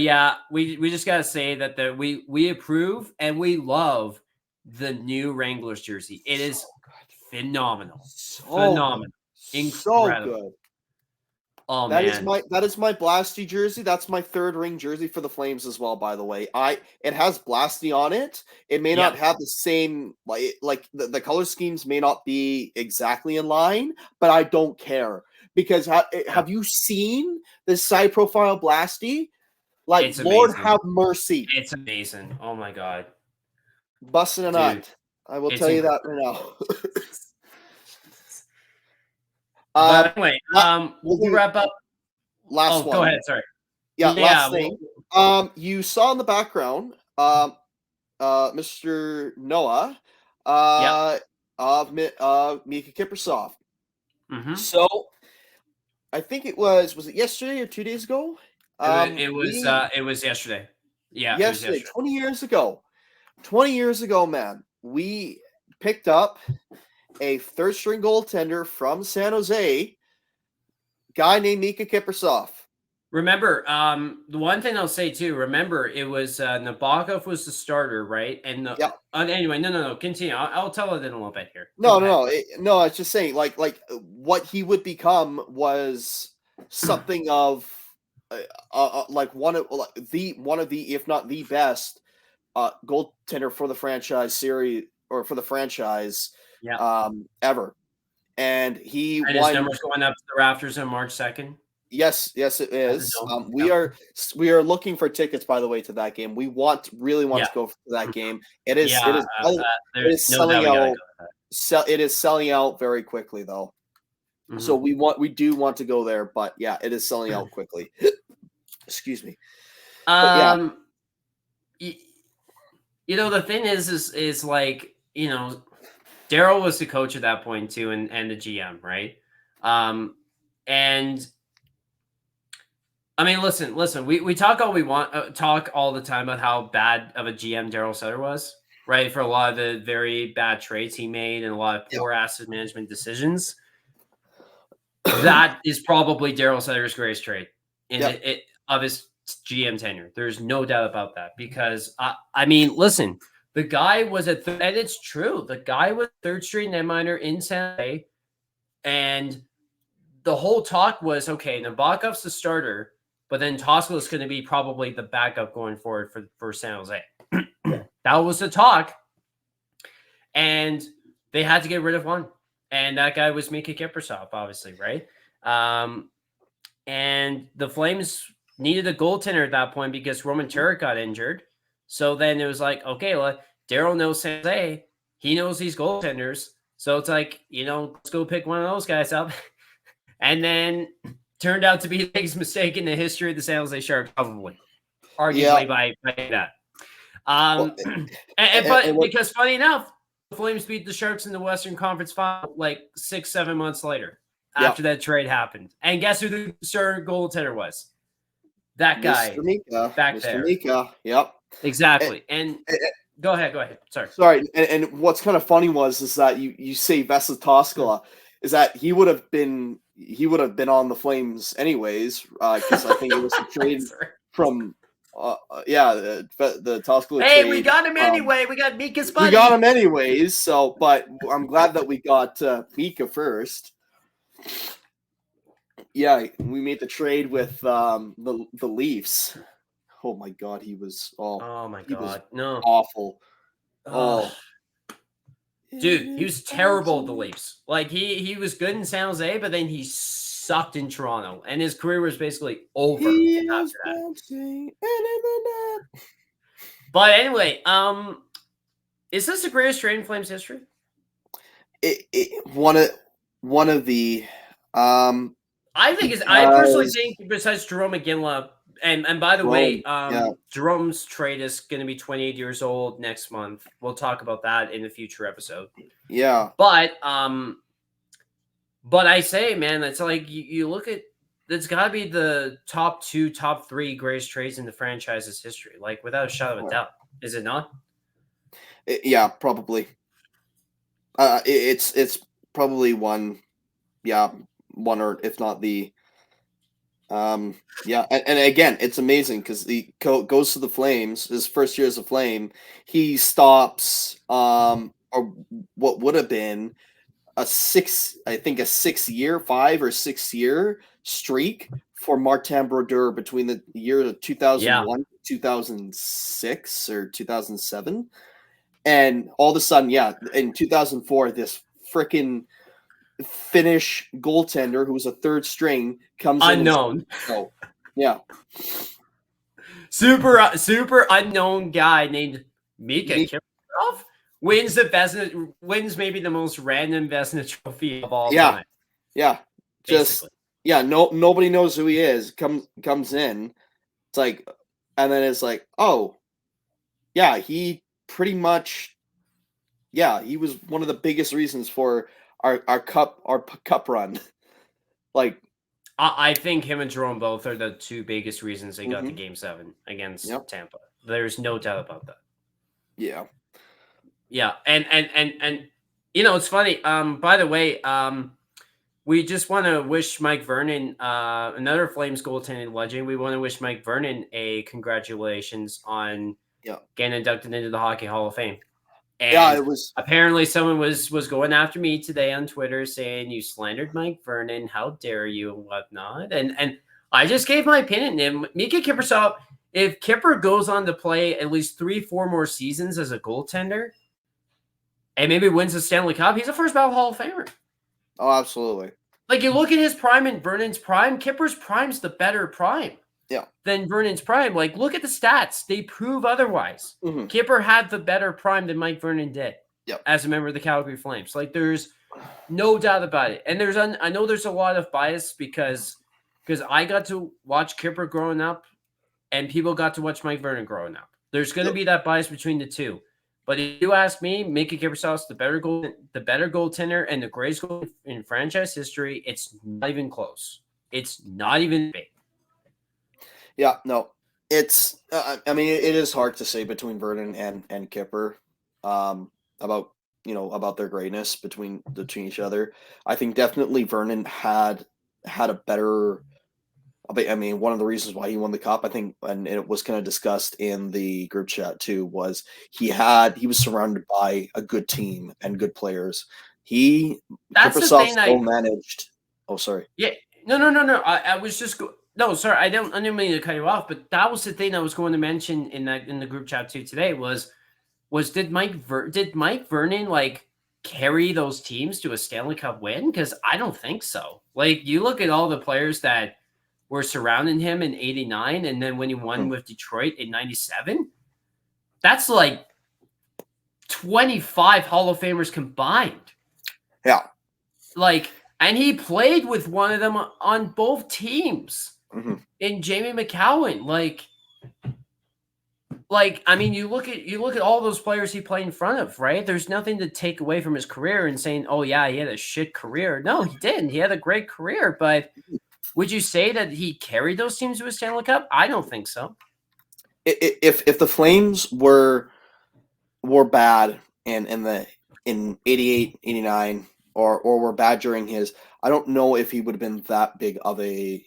yeah, we just gotta say that we approve and we love the new Wranglers jersey. It is phenomenal, phenomenal, incredible. So good. Oh that man, that is my Blasty jersey. That's my third ring jersey for the Flames as well. By the way, it has Blasty on it. It may not have the same the color schemes may not be exactly in line, but I don't care because have you seen this side profile Blasty? It's Lord amazing. have mercy. It's amazing. Oh my God, busting a nut. I will tell you that right now. Anyway, we'll wrap up. Last one. Go ahead. Sorry. Last thing. You saw in the background, Mr. Noah, of Mika Kipper. So, I think it was it yesterday or 2 days ago? It was yesterday. Yeah, yesterday. 20 years ago. 20 years ago, man, we picked up a third string goaltender from San Jose, guy named Mika Kipper. Remember, the one thing I'll say too, remember it was Nabokov was the starter, right? And anyway, no, continue. I'll tell it in a little bit here. No, I was just saying, what he would become was something of one of the, if not the best, goaltender for the franchise series or for the franchise ever. And his numbers going up to the rafters on March 2nd. Yes, it is. Dome. We are looking for tickets, by the way, to that game. We really want to go to that game. It is there's selling no doubt out. It is selling out very quickly, though. Mm-hmm. So we do want to go there, but yeah, it is selling out quickly. Excuse me. The thing is like, Daryl was the coach at that point too, and the GM, right? And I mean, listen. We talk all we want, talk all the time about how bad of a GM Daryl Sutter was, right? For a lot of the very bad trades he made and a lot of poor asset management decisions. That is probably Daryl Sutter's greatest trade of his GM tenure. There's no doubt about that, because I mean, listen, the guy was and it's true. The guy was third string net minor in San Jose, and the whole talk was, okay, Nabokov's the starter, but then Tosco is going to be probably the backup going forward for San Jose. That was the talk, and they had to get rid of one, and that guy was Mika Kipper, obviously, right? And the Flames needed a goaltender at that point because Roman Turek got injured. So then it was like, okay, well, Daryl knows San Jose. He knows these goaltenders. So it's like, let's go pick one of those guys up. And then turned out to be the biggest mistake in the history of the San Jose Sharks, probably. Arguably by that. Because funny enough, the Flames beat the Sharks in the Western Conference Final like 6-7 months later after that trade happened. And guess who the starting goaltender was? That guy back there. Mika, yep. Exactly. And go ahead. Sorry. And what's kind of funny is that you say Vesa Toskala, is that he would have been on the Flames anyways, because I think it was a trade from the Toskala. Hey, trade, we got him anyway. We got Mika's buddy. We got him anyways. So, but I'm glad that we got Mika first. Yeah, we made the trade with the Leafs. Oh my God, he was awful. Dude, he was terrible at the Leafs. Like he was good in San Jose, but then he sucked in Toronto, and his career was basically over after that. But anyway, is this the greatest trade in Flames history? One of the. I personally think, besides Jerome McGinley, and by the way, Jerome's trade is going to be 28 years old next month. We'll talk about that in a future episode. Yeah, but I say, man, it's like you look at, it's got to be the top 2, top 3 greatest trades in the franchise's history, like without a shadow of a doubt. Is it not? Yeah, probably. It's probably one. Yeah. One, or if not the and again, it's amazing because he goes to the Flames. His first year as a Flame, he stops or what would have been a 5 or 6 year streak for Martin Brodeur between the years of 2001 2006 or 2007, and all of a sudden, in 2004, this freaking Finnish goaltender who was a third string comes unknown. Super unknown guy named Mika Kipper wins maybe the most random Vezina trophy of all time. Yeah. Nobody knows who he is. Comes in. It's like, and then it's like, he pretty much he was one of the biggest reasons for our cup run. Like, I think him and Jerome both are the 2 biggest reasons they got to Game 7 against Tampa. There's no doubt about that. Yeah. And it's funny. By the way, we just want to wish Mike Vernon, another Flames goaltending legend. We want to wish Mike Vernon a congratulations on getting inducted into the Hockey Hall of Fame. And it was apparently someone was going after me today on Twitter saying you slandered Mike Vernon, how dare you, and whatnot. And I just gave my opinion. And Mika Kipper, if Kipper goes on to play at least 3-4 more seasons as a goaltender and maybe wins the Stanley Cup, he's a first ballot Hall of Famer. Oh, absolutely. Like you look at his prime and Vernon's prime, Kipper's prime's the better prime. Yeah. Than Vernon's prime. Like look at the stats; they prove otherwise. Mm-hmm. Kipper had the better prime than Mike Vernon did. Yep. As a member of the Calgary Flames, like there's no doubt about it. And I know there's a lot of bias because I got to watch Kipper growing up, and people got to watch Mike Vernon growing up. There's going to be that bias between the two. But if you ask me, Mickey Kiprusoff's the better goaltender and the greatest goal in franchise history. It's not even close. It's not even big. Yeah, no, it's. I mean, it is hard to say between Vernon and Kipper, about their greatness between each other. I think definitely Vernon had a better. I mean, one of the reasons why he won the cup, I think, and it was kind of discussed in the group chat too, was he was surrounded by a good team and good players. Kiprusoff still managed. Oh, sorry. Yeah, no. I was just no, sorry. I didn't mean to cut you off, but that was the thing I was going to mention in the group chat too today was did Mike Vernon like carry those teams to a Stanley Cup win? Because I don't think so. Like you look at all the players that were surrounding him in 89, and then when he won with Detroit in 97, that's like 25 Hall of Famers combined. Yeah. Like, and he played with one of them on both teams in Jamie McCowan. Like, I mean, you look at all those players he played in front of, right? There's nothing to take away from his career and saying, oh yeah, he had a shit career. No, he didn't. He had a great career, but would you say that he carried those teams to a Stanley Cup? I don't think so. If the Flames were bad in 88, 89, or were bad during his, I don't know if he would have been that big of a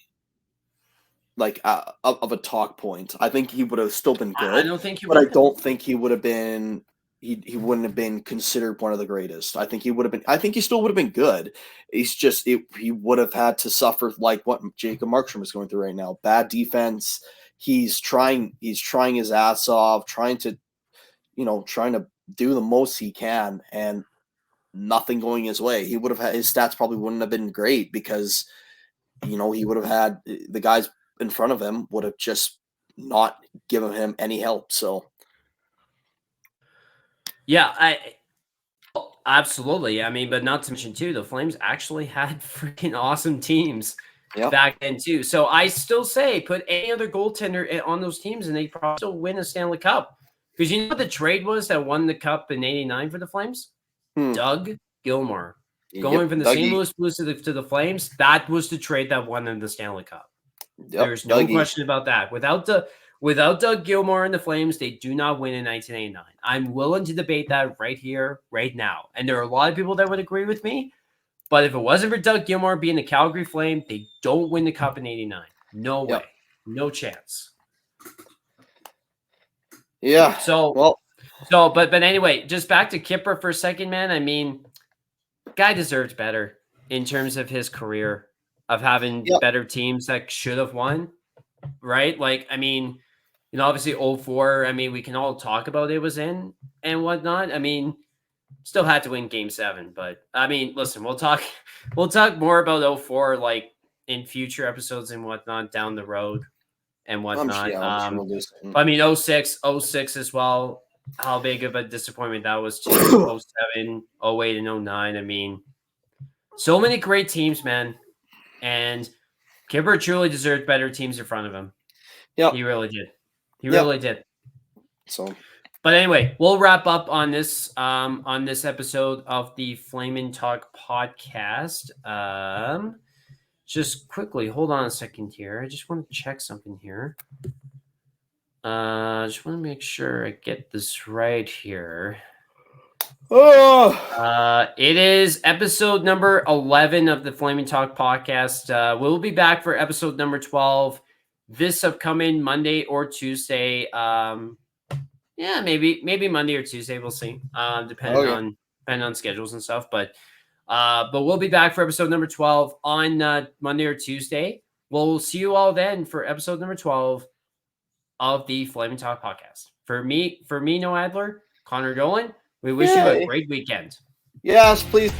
talk point. I think he would have still been good. I don't think he would. But I don't think he would have been. He wouldn't have been considered one of the greatest. I think he would have been. I think he still would have been good. He's just he would have had to suffer like what Jacob Markstrom is going through right now. Bad defense. He's trying his ass off, trying to do the most he can, and nothing going his way. He would have had his stats probably wouldn't have been great because he would have had the guys in front of him would have just not given him any help. So. Yeah, absolutely. I mean, but not to mention too, the Flames actually had freaking awesome teams back then too. So I still say put any other goaltender on those teams and they probably still win a Stanley Cup. Because you know what the trade was that won the cup in '89 for the Flames? Doug Gilmour. Going from the St. Louis Blues to the Flames, that was the trade that won them the Stanley Cup. There's no question about that. Without Doug Gilmour and the Flames, they do not win in 1989. I'm willing to debate that right here, right now. And there are a lot of people that would agree with me. But if it wasn't for Doug Gilmour being the Calgary Flame, they don't win the cup in 89. No way. No chance. Yeah. But anyway, just back to Kipper for a second, man. I mean, guy deserved better in terms of his career of having better teams that should have won. Right? Like, I mean, obviously 04, I mean, we can all talk about it was in and whatnot. I mean, still had to win game 7, but I mean, listen, we'll talk more about 04 like in future episodes and whatnot down the road and whatnot. I mean, 06 as well. How big of a disappointment that was too. 07, 08, and 09. I mean, so many great teams, man. And Kipper truly deserved better teams in front of him. Yeah, he really did. Really did. So, but anyway, we'll wrap up on this episode of the Flamin' Talk podcast. Just quickly, hold on a second here. I just want to check something here. Just want to make sure I get this right here. It is episode number 11 of the Flaming Talk podcast. We'll be back for episode number 12 this upcoming Monday or Tuesday. Maybe Monday or Tuesday. We'll see. Depending on schedules and stuff. But we'll be back for episode number 12 on Monday or Tuesday. We'll see you all then for episode number 12 of the Flaming Talk podcast. For me, Noah Adler, Connor Dolan. We wish you a great weekend. Yes, please.